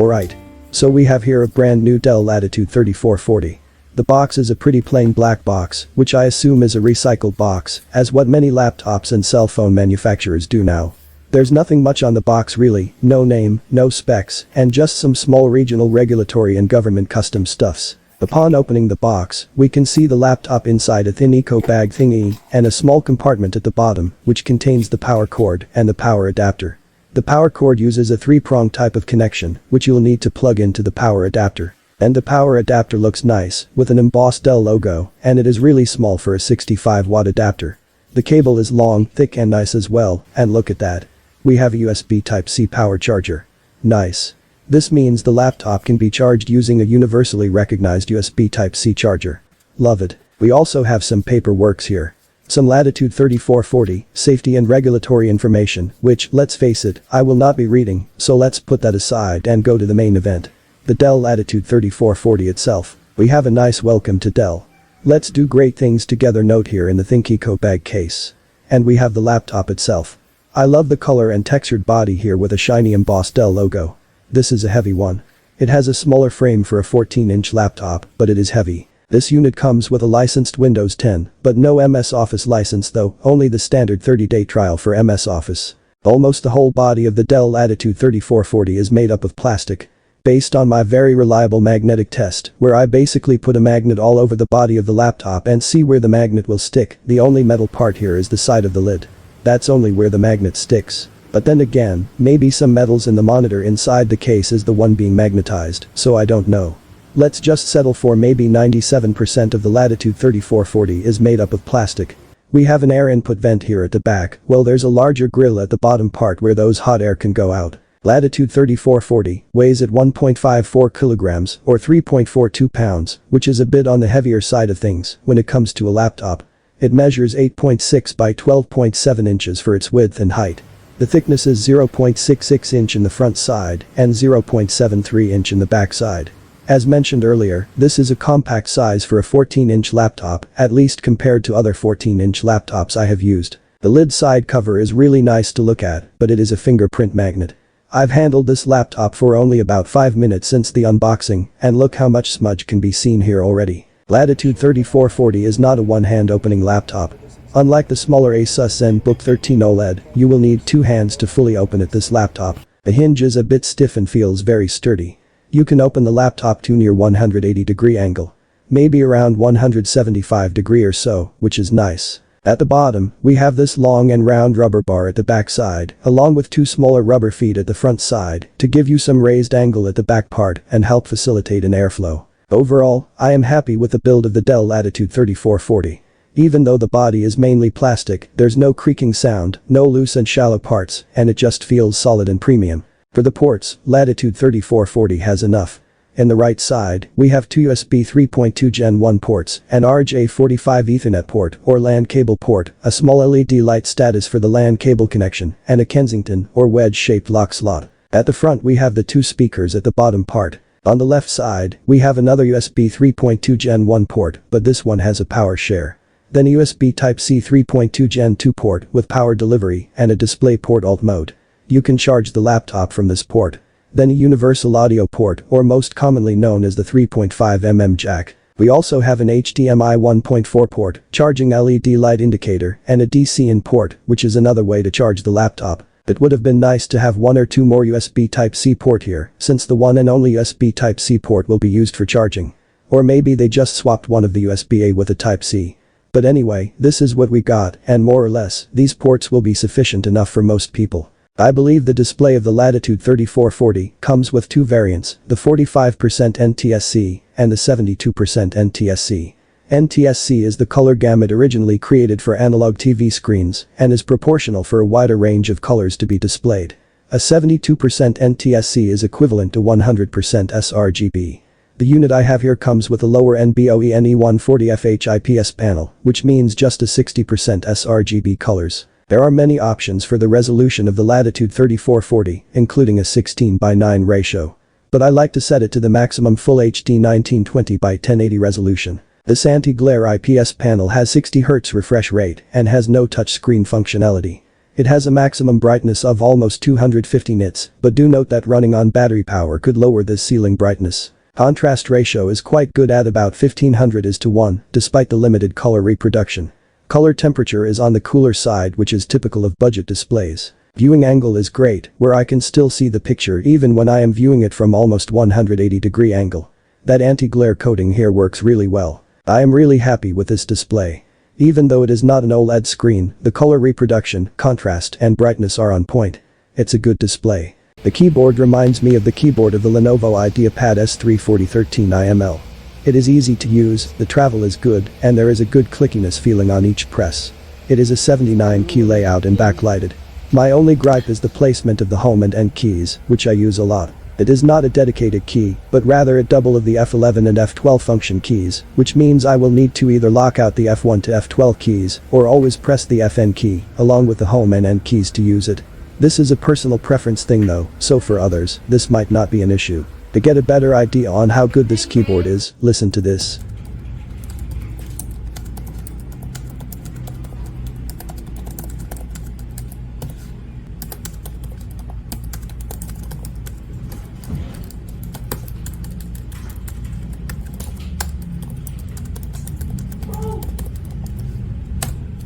Alright. So we have here a brand new Dell Latitude 3440. The box is a pretty plain black box, which I assume is a recycled box, as what many laptops and cell phone manufacturers do now. There's nothing much on the box really, no name, no specs, and just some small regional regulatory and government custom stuffs. Upon opening the box, we can see the laptop inside a thin eco bag thingy and a small compartment at the bottom, which contains the power cord and the power adapter. The power cord uses a 3-prong type of connection, which you'll need to plug into the power adapter. And the power adapter looks nice, with an embossed Dell logo, and it is really small for a 65-watt adapter. The cable is long, thick and nice as well, and look at that. We have a USB Type-C power charger. Nice. This means the laptop can be charged using a universally recognized USB Type-C charger. Love it. We also have some paperwork here. Some Latitude 3440 safety and regulatory information, which, let's face it, I will not be reading, so let's put that aside and go to the main event. The Dell Latitude 3440 itself. We have a nice welcome to Dell. Let's do great things together note here in the Think Eco bag case. And we have the laptop itself. I love the color and textured body here with a shiny embossed Dell logo. This is a heavy one. It has a smaller frame for a 14-inch laptop, but it is heavy. This unit comes with a licensed Windows 10, but no MS Office license though, only the standard 30-day trial for MS Office. Almost the whole body of the Dell Latitude 3440 is made up of plastic. Based on my very reliable magnetic test, where I basically put a magnet all over the body of the laptop and see where the magnet will stick, the only metal part here is the side of the lid. That's only where the magnet sticks. But then again, maybe some metals in the monitor inside the case is the one being magnetized, so I don't know. Let's just settle for maybe 97% of the Latitude 3440 is made up of plastic. We have an air input vent here at the back, well there's a larger grill at the bottom part where those hot air can go out. Latitude 3440 weighs at 1.54 kilograms or 3.42 pounds, which is a bit on the heavier side of things when it comes to a laptop. It measures 8.6 by 12.7 inches for its width and height. The thickness is 0.66 inch in the front side and 0.73 inch in the back side. As mentioned earlier, this is a compact size for a 14-inch laptop, at least compared to other 14-inch laptops I have used. The lid side cover is really nice to look at, but it is a fingerprint magnet. I've handled this laptop for only about 5 minutes since the unboxing, and look how much smudge can be seen here already. Latitude 3440 is not a one-hand opening laptop. Unlike the smaller Asus ZenBook 13 OLED, you will need 2 hands to fully open this laptop. The hinge is a bit stiff and feels very sturdy. You can open the laptop to near 180-degree angle. Maybe around 175-degree or so, which is nice. At the bottom, we have this long and round rubber bar at the back side, along with 2 smaller rubber feet at the front side, to give you some raised angle at the back part and help facilitate an airflow. Overall, I am happy with the build of the Dell Latitude 3440. Even though the body is mainly plastic, there's no creaking sound, no loose and shallow parts, and it just feels solid and premium. For the ports, Latitude 3440 has enough. In the right side, we have 2 USB 3.2 Gen 1 ports, an RJ45 Ethernet port or LAN cable port, a small LED light status for the LAN cable connection, and a Kensington or wedge-shaped lock slot. At the front we have the 2 speakers at the bottom part. On the left side, we have another USB 3.2 Gen 1 port, but this one has a power share. Then a USB Type-C 3.2 Gen 2 port with power delivery and a display port alt mode. You can charge the laptop from this port. Then a universal audio port, or most commonly known as the 3.5mm jack. We also have an HDMI 1.4 port, charging LED light indicator, and a DC in port, which is another way to charge the laptop. It would have been nice to have 1 or 2 more USB Type-C port here, since the one and only USB Type-C port will be used for charging. Or maybe they just swapped one of the USB-A with a Type-C. But anyway, this is what we got, and more or less, these ports will be sufficient enough for most people. I believe the display of the Latitude 3440 comes with 2 variants, the 45% NTSC and the 72% NTSC. NTSC is the color gamut originally created for analog TV screens and is proportional for a wider range of colors to be displayed. A 72% NTSC is equivalent to 100% sRGB. The unit I have here comes with a lower NBOE NE140 IPS panel, which means just a 60% sRGB colors. There are many options for the resolution of the Latitude 3440, including a 16:9 ratio. But I like to set it to the maximum Full HD 1920x1080 resolution. This anti-glare IPS panel has 60 Hz refresh rate and has no touchscreen functionality. It has a maximum brightness of almost 250 nits, but do note that running on battery power could lower this ceiling brightness. Contrast ratio is quite good at about 1500:1, despite the limited color reproduction. Color temperature is on the cooler side, which is typical of budget displays. Viewing angle is great, where I can still see the picture even when I am viewing it from almost 180-degree angle. That anti-glare coating here works really well. I am really happy with this display. Even though it is not an OLED screen, the color reproduction, contrast, and brightness are on point. It's a good display. The keyboard reminds me of the keyboard of the Lenovo IdeaPad S34013IML. It is easy to use, the travel is good, and there is a good clickiness feeling on each press. It is a 79-key layout and backlighted. My only gripe is the placement of the home and end keys, which I use a lot. It is not a dedicated key, but rather a double of the F11 and F12 function keys, which means I will need to either lock out the F1 to F12 keys or always press the FN key, along with the home and end keys to use it. This is a personal preference thing though, so for others, this might not be an issue. To get a better idea on how good this keyboard is, listen to this.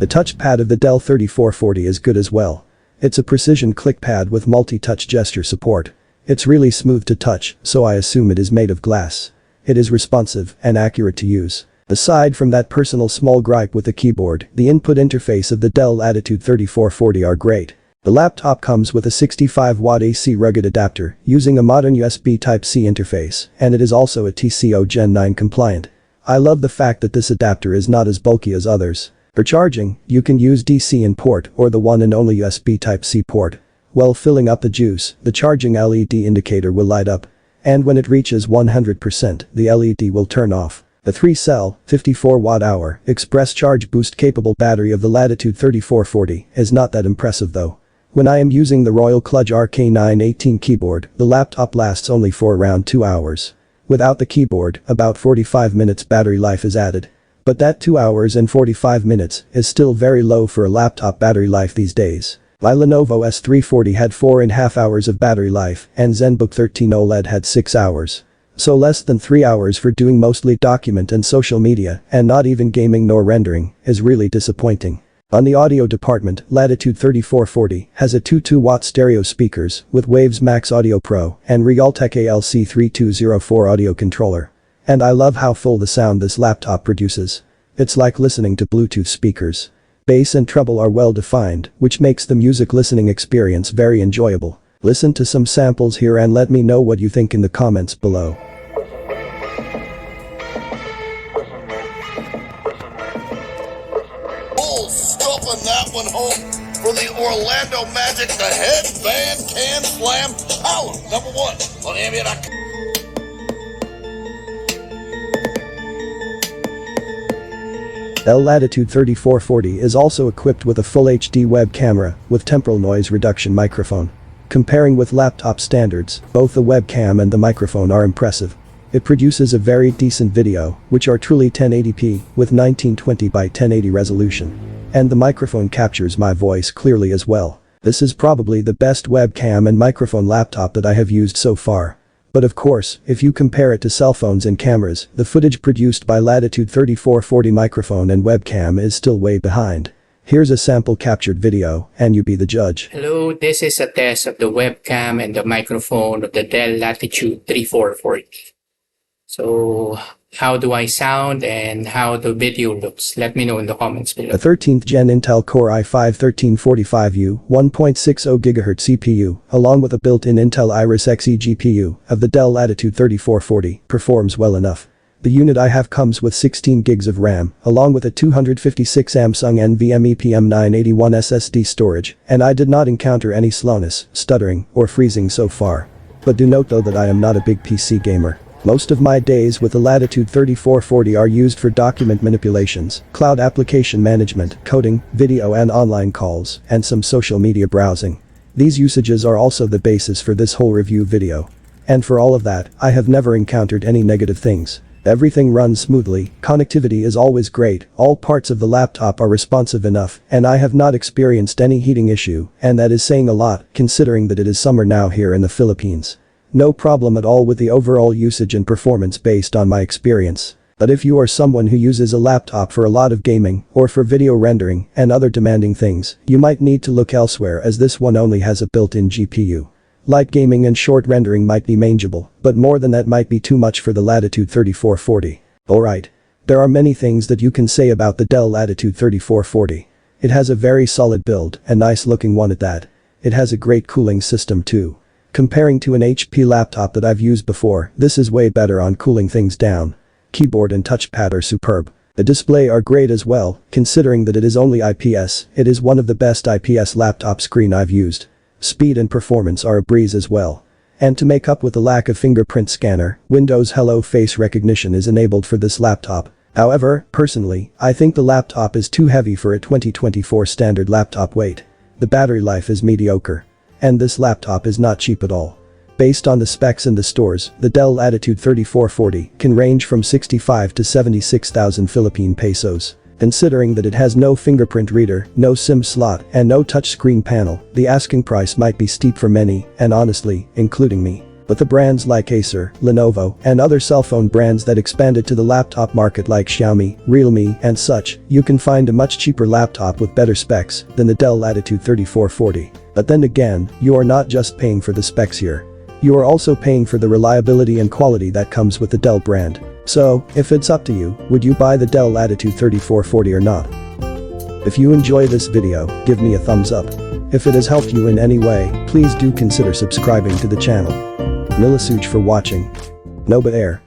The touchpad of the Dell 3440 is good as well. It's a precision click pad with multi-touch gesture support. It's really smooth to touch, so I assume it is made of glass. It is responsive and accurate to use. Aside from that personal small gripe with the keyboard, the input interface of the Dell Latitude 3440 are great. The laptop comes with a 65-watt AC rugged adapter using a modern USB Type-C interface, and it is also a TCO Gen 9 compliant. I love the fact that this adapter is not as bulky as others. For charging, you can use DC in port or the one and only USB Type-C port. While filling up the juice, the charging LED indicator will light up. And when it reaches 100%, the LED will turn off. The 3-cell, 54-watt-hour, express charge boost capable battery of the Latitude 3440 is not that impressive though. When I am using the Royal Kludge RK918 keyboard, the laptop lasts only for around 2 hours. Without the keyboard, about 45 minutes battery life is added. But that 2 hours and 45 minutes is still very low for a laptop battery life these days. My Lenovo S340 had 4.5 hours of battery life and ZenBook 13 OLED had 6 hours. So less than 3 hours for doing mostly document and social media and not even gaming nor rendering is really disappointing. On the audio department, Latitude 3440 has a 2.2-watt stereo speakers with Waves Max Audio Pro and Realtek ALC3204 audio controller. And I love how full the sound this laptop produces. It's like listening to Bluetooth speakers. Bass and treble are well defined, which makes the music listening experience very enjoyable. Listen to some samples here and let me know what you think in the comments below. Oh, stuffing that one home for the Orlando Magic, the headband can slam holla, #1 on ambient.com. Dell Latitude 3440 is also equipped with a full HD web camera with temporal noise reduction microphone. Comparing with laptop standards, both the webcam and the microphone are impressive. It produces a very decent video, which are truly 1080p with 1920 by 1080 resolution. And the microphone captures my voice clearly as well. This is probably the best webcam and microphone laptop that I have used so far. But of course, if you compare it to cell phones and cameras, the footage produced by Latitude 3440 microphone and webcam is still way behind. Here's a sample captured video, and you be the judge. Hello, this is a test of the webcam and the microphone of the Dell Latitude 3440. So, how do I sound and how the video looks? Let me know in the comments below. A 13th Gen Intel Core i5-1345U 1.60 GHz CPU, along with a built-in Intel Iris Xe GPU of the Dell Latitude 3440, performs well enough. The unit I have comes with 16 gigs of RAM, along with a 256 Samsung NVMe PM981 SSD storage, and I did not encounter any slowness, stuttering, or freezing so far. But do note though that I am not a big PC gamer. Most of my days with the Latitude 3440 are used for document manipulations, cloud application management, coding, video and online calls, and some social media browsing. These usages are also the basis for this whole review video. And for all of that, I have never encountered any negative things. Everything runs smoothly, connectivity is always great, all parts of the laptop are responsive enough, and I have not experienced any heating issue, and that is saying a lot, considering that it is summer now here in the Philippines. No problem at all with the overall usage and performance based on my experience. But if you are someone who uses a laptop for a lot of gaming, or for video rendering, and other demanding things, you might need to look elsewhere as this one only has a built-in GPU. Light gaming and short rendering might be manageable, but more than that might be too much for the Latitude 3440. Alright. There are many things that you can say about the Dell Latitude 3440. It has a very solid build, a nice looking one at that. It has a great cooling system too. Comparing to an HP laptop that I've used before, this is way better on cooling things down. Keyboard and touchpad are superb. The display are great as well, considering that it is only IPS, it is one of the best IPS laptop screen I've used. Speed and performance are a breeze as well. And to make up with the lack of fingerprint scanner, Windows Hello Face Recognition is enabled for this laptop. However, personally, I think the laptop is too heavy for a 2024 standard laptop weight. The battery life is mediocre. And this laptop is not cheap at all. Based on the specs in the stores, the Dell Latitude 3440 can range from 65 to 76,000 Philippine pesos. Considering that it has no fingerprint reader, no SIM slot, and no touchscreen panel, the asking price might be steep for many, and honestly, including me. But the brands like Acer, Lenovo, and other cell phone brands that expanded to the laptop market like Xiaomi, Realme, and such, you can find a much cheaper laptop with better specs than the Dell Latitude 3440. But then again, you are not just paying for the specs here. You are also paying for the reliability and quality that comes with the Dell brand. So, if it's up to you, would you buy the Dell Latitude 3440 or not? If you enjoy this video, give me a thumbs up. If it has helped you in any way, please do consider subscribing to the channel. Milasuj for watching. Noba Air.